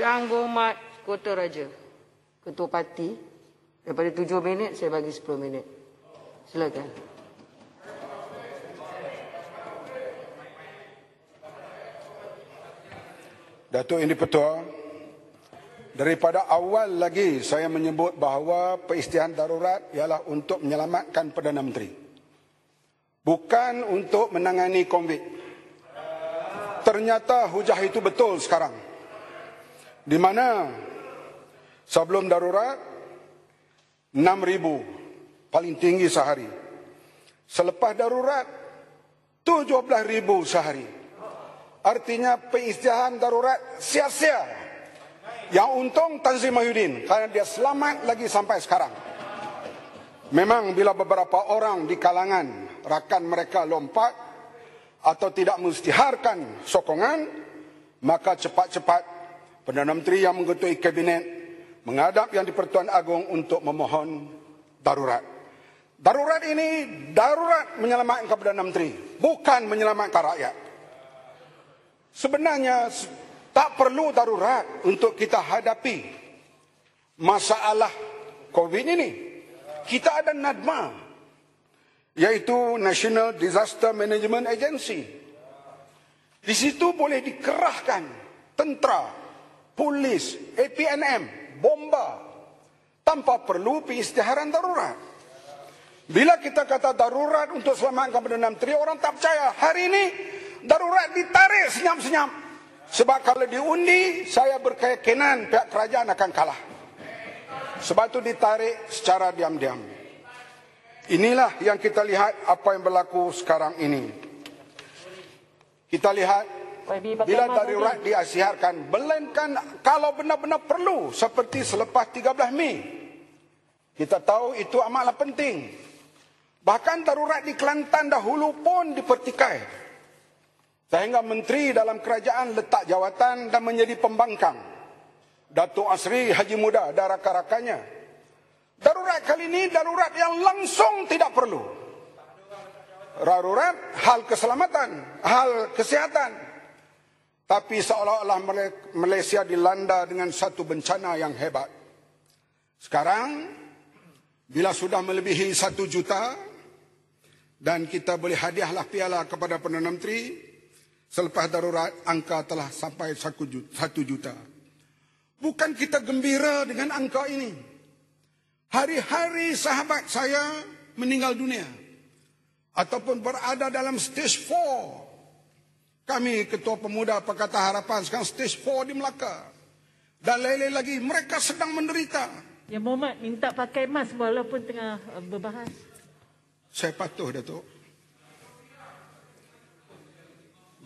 Canggu Mat Kota Raja, Ketua Parti. Daripada 7 minit, saya bagi 10 minit. Silakan. Datuk Yang di-Pertua, daripada awal lagi saya menyebut bahawa peristihan darurat ialah untuk menyelamatkan Perdana Menteri. Bukan untuk menangani COVID. Ternyata hujah itu betul sekarang. Di mana sebelum darurat 6,000 paling tinggi sehari. Selepas darurat 17,000 sehari. Artinya peristihan darurat sia-sia. Yang untung Tan Sri Mahyudin kerana dia selamat lagi sampai sekarang. Memang bila beberapa orang di kalangan rakan mereka lompat atau tidak mengisytiharkan sokongan, maka cepat-cepat Perdana Menteri yang mengetuai kabinet menghadap Yang di-Pertuan Agong untuk memohon darurat. Darurat ini darurat menyelamatkan Perdana Menteri, bukan menyelamatkan rakyat. Sebenarnya tak perlu darurat untuk kita hadapi masalah COVID ini. Kita ada NADMA, iaitu National Disaster Management Agency. Di situ boleh dikerahkan tentera, polis, APNM, bomba, tanpa perlu peristiharan darurat. Bila kita kata darurat untuk selamatkan Perdana Menteri, orang tak percaya. Hari ini darurat ditarik senyap-senyap. Sebab kalau diundi, saya berkeyakinan pihak kerajaan akan kalah. Sebab itu ditarik secara diam-diam. Inilah yang kita lihat apa yang berlaku sekarang ini. Kita lihat bila darurat diasiharkan, melainkan kalau benar-benar perlu seperti selepas 13 Mei. Kita tahu itu amatlah penting. Bahkan darurat di Kelantan dahulu pun dipertikai. Sehingga menteri dalam kerajaan letak jawatan dan menjadi pembangkang. Datuk Asri Haji Muda dan rakan-rakannya. Darurat kali ini darurat yang langsung tidak perlu. Darurat hal keselamatan, hal kesihatan. Tapi seolah-olah Malaysia dilanda dengan satu bencana yang hebat. Sekarang, bila sudah melebihi 1 juta, dan kita boleh hadiahlah piala kepada Perdana Menteri, selepas darurat angka telah sampai 1 juta. Bukan kita gembira dengan angka ini. Hari-hari sahabat saya meninggal dunia. Ataupun berada dalam stage 4. Kami Ketua Pemuda Pakatan Harapan sekarang stage 4 di Melaka. Dan lain-lain lagi, mereka sedang menderita. Ya Muhammad minta pakai mask walaupun tengah berbahas. Saya patuh, Datuk.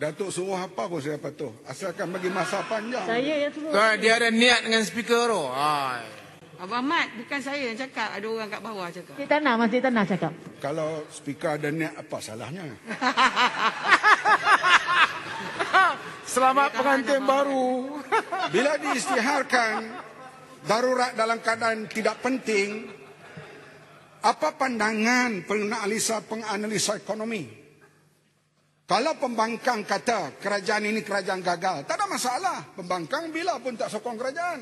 Datuk suruh apa pun saya patuh. Asalkan bagi masa panjang. Saya yang suruh. Dia ada niat dengan speaker tu. Abang Mat, bukan saya yang cakap. Ada orang kat bawah cakap. Cik Tanah, Mas Cik Tanah cakap. Kalau speaker ada niat, apa salahnya? Selamat pengantin baru. Bila diisytiharkan darurat dalam keadaan tidak penting, apa pandangan penganalisa ekonomi? Kalau pembangkang kata kerajaan ini kerajaan gagal, tak ada masalah. Pembangkang bila pun tak sokong kerajaan.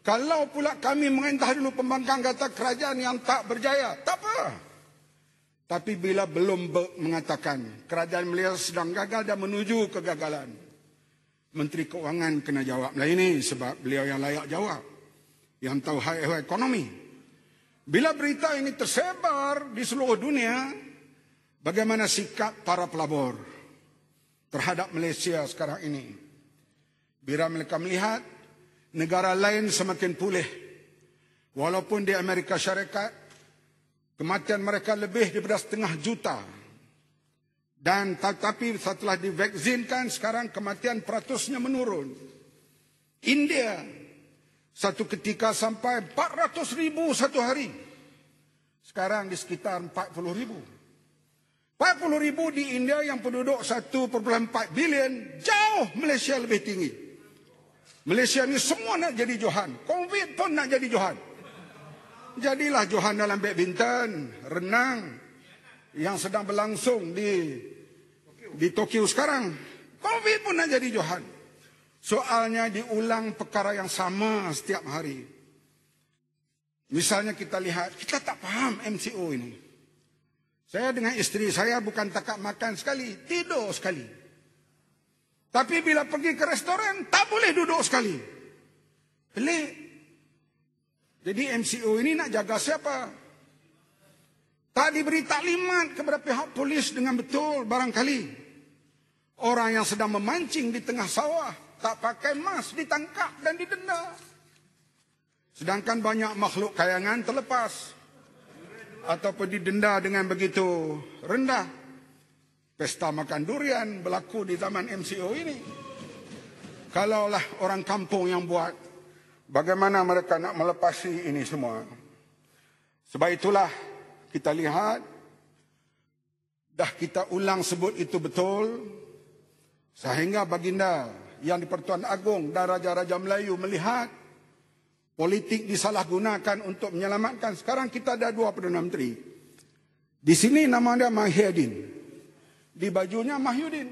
Kalau pula kami mengintah dulu pembangkang kata kerajaan yang tak berjaya, tak apa. Tapi bila belum mengatakan kerajaan Malaysia sedang gagal dan menuju kegagalan, Menteri Keuangan kena jawablah ini sebab beliau yang layak jawab. Yang tahu hal ekonomi. Bila berita ini tersebar di seluruh dunia, bagaimana sikap para pelabur terhadap Malaysia sekarang ini? Bila mereka melihat negara lain semakin pulih, walaupun di Amerika Syarikat kematian mereka lebih daripada 500,000 juta, dan tetapi setelah divaksinkan sekarang kematian peratusnya menurun. India satu ketika sampai 400,000 satu hari, sekarang di sekitar 40,000. 40,000 di India yang penduduk 1,4 bilion, jauh Malaysia lebih tinggi. Malaysia ni semua nak jadi Johan. COVID pun nak jadi Johan. Jadilah Johan dalam badminton, renang yang sedang berlangsung di Tokyo sekarang. COVID pun nak jadi Johan. Soalnya diulang perkara yang sama setiap hari. Misalnya kita lihat, kita tak faham MCO ini. Saya dengan isteri saya bukan takak makan sekali, tidur sekali. Tapi bila pergi ke restoran, tak boleh duduk sekali. Pelik. Jadi MCO ini nak jaga siapa? Tak diberi taklimat kepada pihak polis dengan betul barangkali. Orang yang sedang memancing di tengah sawah, tak pakai mask, ditangkap dan didenda. Sedangkan banyak makhluk kayangan terlepas ataupun didenda dengan begitu rendah. Pesta makan durian berlaku di zaman MCO ini. Kalaulah orang kampung yang buat, bagaimana mereka nak melepasi ini semua? Sebab itulah kita lihat, dah kita ulang sebut itu betul, sehingga baginda yang di-Pertuan Agong dan Raja-Raja Melayu melihat politik disalahgunakan untuk menyelamatkan. Sekarang kita ada 2 Perdana Menteri. Di sini nama dia Mahyudin. Di bajunya Mahyudin.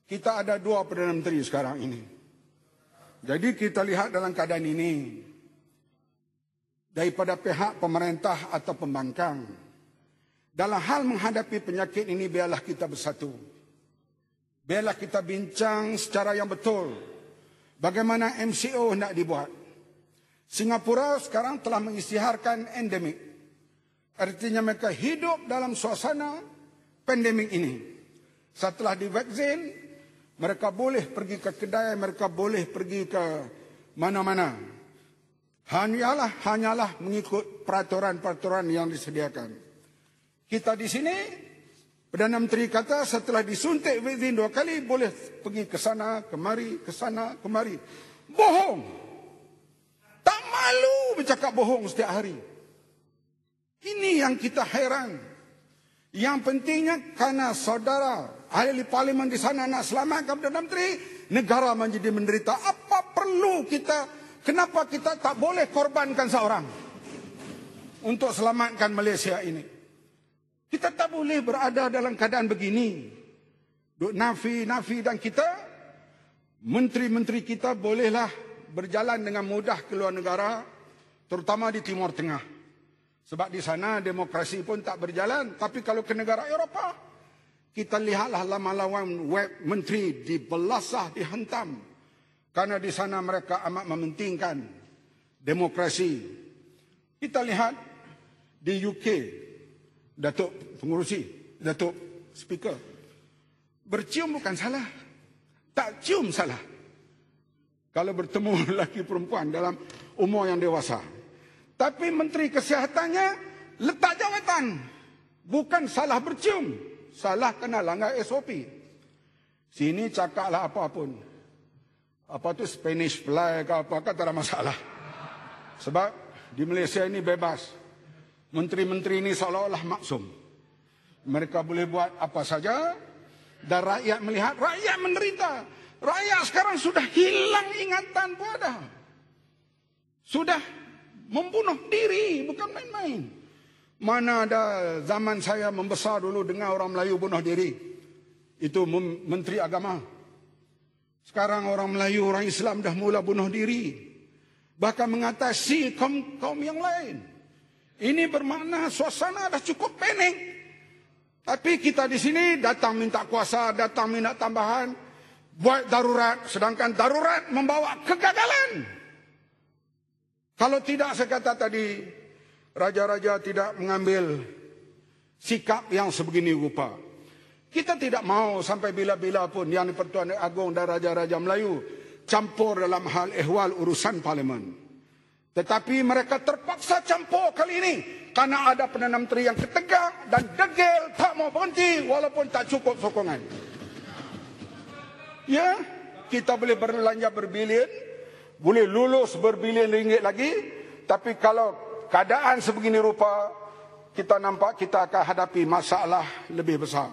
Kita ada 2 Perdana Menteri sekarang ini. Jadi kita lihat dalam keadaan ini, daripada pihak pemerintah atau pembangkang, dalam hal menghadapi penyakit ini, biarlah kita bersatu. Biarlah kita bincang secara yang betul bagaimana MCO nak dibuat. Singapura sekarang telah mengisytiharkan endemik. Artinya mereka hidup dalam suasana pandemik ini. Setelah divaksin, mereka boleh pergi ke kedai, mereka boleh pergi ke mana-mana. Hanyalah mengikut peraturan-peraturan yang disediakan. Kita di sini, Perdana Menteri kata setelah disuntik vaksin 2 kali, boleh pergi ke sana, kemari, ke sana, kemari. Bohong. Tak malu bercakap bohong setiap hari. Ini yang kita heran. Yang pentingnya karena saudara ahli parlimen di sana nak selamatkan Perdana Menteri, negara menjadi menderita. Apa perlu kita, kenapa kita tak boleh korbankan seorang untuk selamatkan Malaysia ini? Kita tak boleh berada dalam keadaan begini. Duk nafi dan kita, menteri-menteri kita bolehlah berjalan dengan mudah ke luar negara, terutama di Timur Tengah. Sebab di sana demokrasi pun tak berjalan. Tapi kalau ke negara Eropah, kita lihatlah laman-laman web menteri dibelasah, dihentam. Karena di sana mereka amat mementingkan demokrasi. Kita lihat di UK, Datuk Pengurusi, Datuk Speaker, bercium bukan salah, tak cium salah. Kalau bertemu lelaki perempuan dalam umur yang dewasa. Tapi Menteri Kesihatannya letak jawatan. Bukan salah bercium, salah kena langgar SOP. Sini cakaplah apapun. Apa tu Spanish fly ke apa, tak ada masalah. Sebab di Malaysia ini bebas. Menteri-menteri ini seolah-olah maksum. Mereka boleh buat apa saja dan rakyat melihat, rakyat menderita. Rakyat sekarang sudah hilang ingatan pada. Sudah membunuh diri, bukan main-main. Mana ada zaman saya membesar dulu dengar orang Melayu bunuh diri. Itu Menteri Agama. Sekarang orang Melayu, orang Islam dah mula bunuh diri. Bahkan mengatasi kaum yang lain. Ini bermakna suasana dah cukup panik. Tapi kita di sini datang minta kuasa, datang minta tambahan. Buat darurat, sedangkan darurat membawa kegagalan. Kalau tidak, saya kata tadi, raja-raja tidak mengambil sikap yang sebegini rupa. Kita tidak mau sampai bila-bila pun yang di-Pertuan Agong dan Raja-Raja Melayu campur dalam hal ehwal urusan parlimen. Tetapi mereka terpaksa campur kali ini karena ada Perdana Menteri yang ketegak dan degil, tak mau berhenti walaupun tak cukup sokongan. Ya, kita boleh berbelanja berbilion, boleh lulus berbilion ringgit lagi, tapi kalau keadaan sebegini rupa, kita nampak kita akan hadapi masalah lebih besar.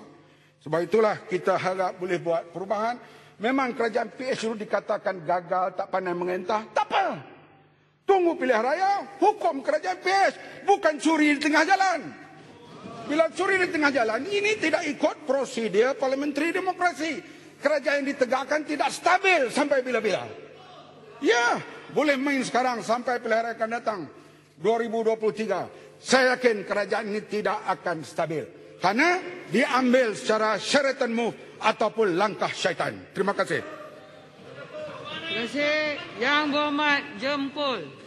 Sebab itulah kita harap boleh buat perubahan. Memang kerajaan PH dulu dikatakan gagal, tak pandai mengentah, tak apa. Tunggu pilihan raya, hukum kerajaan PH, bukan curi di tengah jalan. Bila curi di tengah jalan, ini tidak ikut prosedur parliamentary demokrasi. kerajaan yang ditegakkan tidak stabil sampai bila-bila. Ya, boleh main sekarang sampai pilihan raya akan datang 2023. Saya yakin kerajaan ini tidak akan stabil karena diambil secara Sheraton move ataupun langkah syaitan. Terima kasih. Terima kasih. Yang Berhormat Jempol.